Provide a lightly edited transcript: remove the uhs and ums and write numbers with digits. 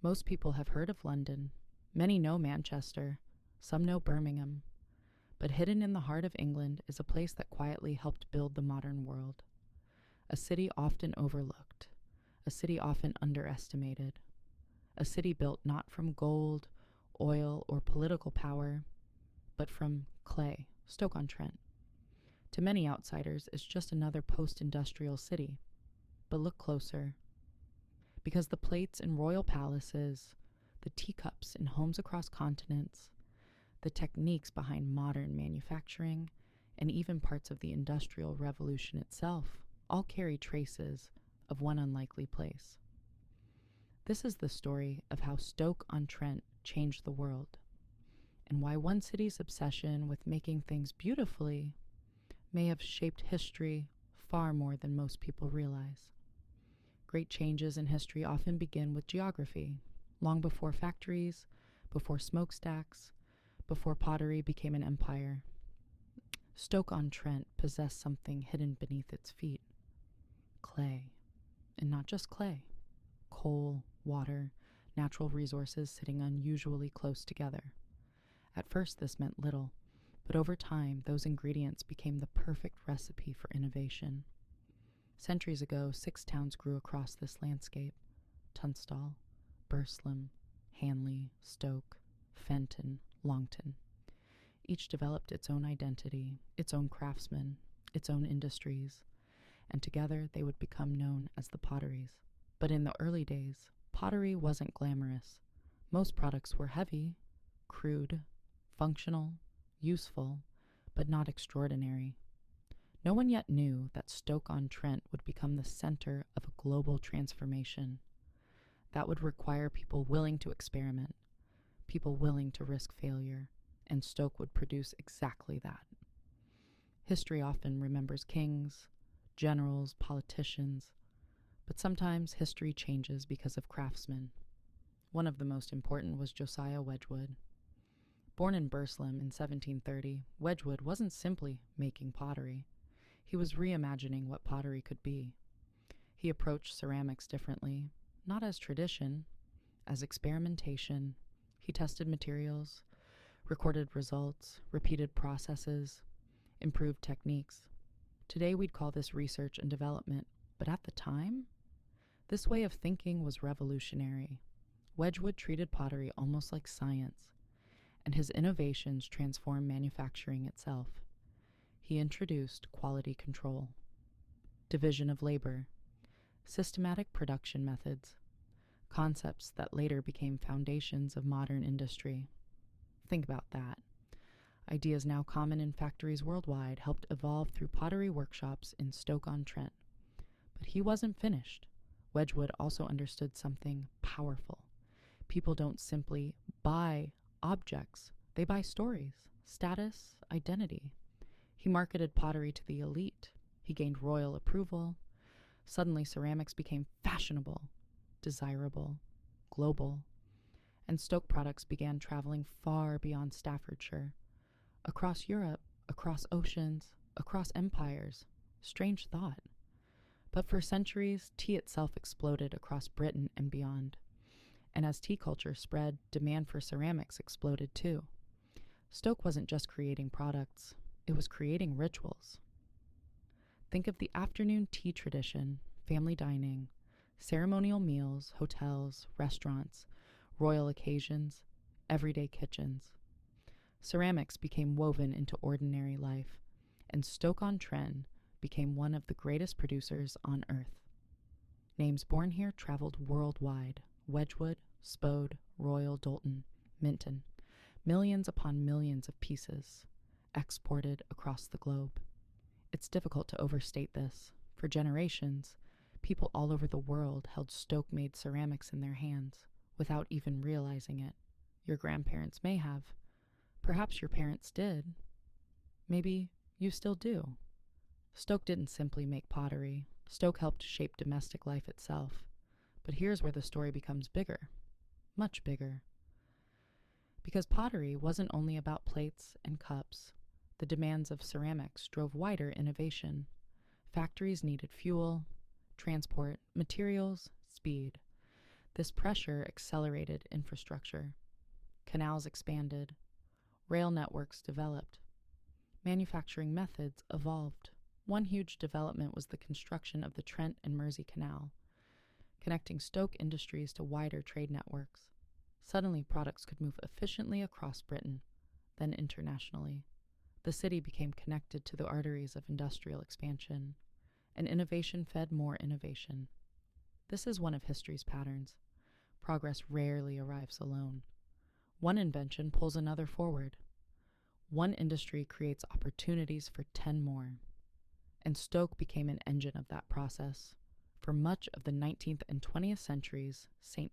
Most people have heard of London. Many know Manchester. Some know Birmingham. But hidden in the heart of England is a place that quietly helped build the modern world. A city often overlooked. A city often underestimated. A city built not from gold, oil, or political power, but from clay, Stoke-on-Trent. To many outsiders, it's just another post-industrial city. But look closer. Because the plates in royal palaces, the teacups in homes across continents, the techniques behind modern manufacturing, and even parts of the Industrial Revolution itself all carry traces of one unlikely place. This is the story of how Stoke-on-Trent changed the world, and why one city's obsession with making things beautifully may have shaped history far more than most people realize. Great changes in history often begin with geography, long before factories, before smokestacks, before pottery became an empire. Stoke-on-Trent possessed something hidden beneath its feet. Clay. And not just clay. Coal, water, natural resources sitting unusually close together. At first this meant little, but over time those ingredients became the perfect recipe for innovation. Centuries ago, 6 towns grew across this landscape: Tunstall, Burslem, Hanley, Stoke, Fenton, Longton. Each developed its own identity, its own craftsmen, its own industries, and together they would become known as the Potteries. But in the early days, pottery wasn't glamorous. Most products were heavy, crude, functional, useful, but not extraordinary. No one yet knew that Stoke-on-Trent would become the center of a global transformation. That would require people willing to experiment, people willing to risk failure, and Stoke would produce exactly that. History often remembers kings, generals, politicians, but sometimes history changes because of craftsmen. One of the most important was Josiah Wedgwood. Born in Burslem in 1730, Wedgwood wasn't simply making pottery. He was reimagining what pottery could be. He approached ceramics differently, not as tradition, as experimentation. He tested materials, recorded results, repeated processes, improved techniques. Today we'd call this research and development, but at the time, this way of thinking was revolutionary. Wedgwood treated pottery almost like science, and his innovations transformed manufacturing itself. He introduced quality control, division of labor, systematic production methods, concepts that later became foundations of modern industry. Think about that. Ideas now common in factories worldwide helped evolve through pottery workshops in Stoke-on-Trent. But he wasn't finished. Wedgwood also understood something powerful. People don't simply buy objects, they buy stories, status, identity. He marketed pottery to the elite. He gained royal approval. Suddenly, ceramics became fashionable, desirable, global, and Stoke products began traveling far beyond Staffordshire, across Europe, across oceans, across empires. Strange thought. But for centuries, tea itself exploded across Britain and beyond. And as tea culture spread, demand for ceramics exploded too. Stoke wasn't just creating products, it was creating rituals. Think of the afternoon tea tradition, family dining, ceremonial meals, hotels, restaurants, royal occasions, everyday kitchens. Ceramics became woven into ordinary life, and Stoke-on-Trent became one of the greatest producers on earth. Names born here traveled worldwide: Wedgwood, Spode, Royal Doulton, Minton. Millions upon millions of pieces exported across the globe. It's difficult to overstate this. For generations, people all over the world held Stoke-made ceramics in their hands without even realizing it. Your grandparents may have. Perhaps your parents did. Maybe you still do. Stoke didn't simply make pottery. Stoke helped shape domestic life itself. But here's where the story becomes bigger. Much bigger. Because pottery wasn't only about plates and cups. The demands of ceramics drove wider innovation. Factories needed fuel, transport, materials, speed. This pressure accelerated infrastructure. Canals expanded, rail networks developed, manufacturing methods evolved. One huge development was the construction of the Trent and Mersey Canal, connecting Stoke industries to wider trade networks. Suddenly, products could move efficiently across Britain, then internationally. The city became connected to the arteries of industrial expansion, and innovation fed more innovation. This is one of history's patterns. Progress rarely arrives alone. One invention pulls another forward. One industry creates opportunities for 10 more. And Stoke became an engine of that process. For much of the 19th and 20th centuries, St.